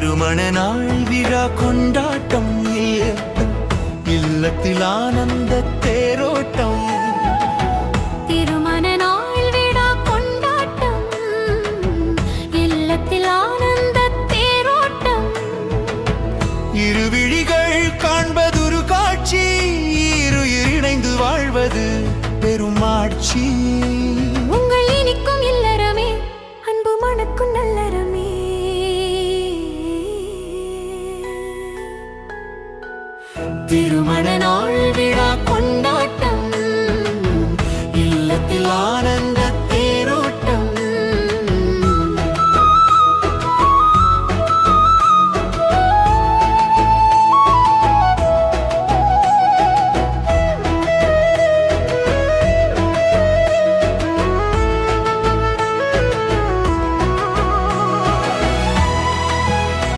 திருமண நாள் விழா கொண்டாட்டம், இல்லத்தில் ஆனந்த தேரோட்டம். திருமண நாள் விழா கொண்டாட்டம், இல்லத்தில் ஆனந்த தேரோட்டம். இருவிழிகள் காண்பதொரு காட்சி, இருயிர் இணைந்து வாழ்வது பெரும் ஆட்சி. உங்கள் இனிக்கும் இல்லறமே, அன்பு மணக்கும் நல்லறமே. திருமண நாள்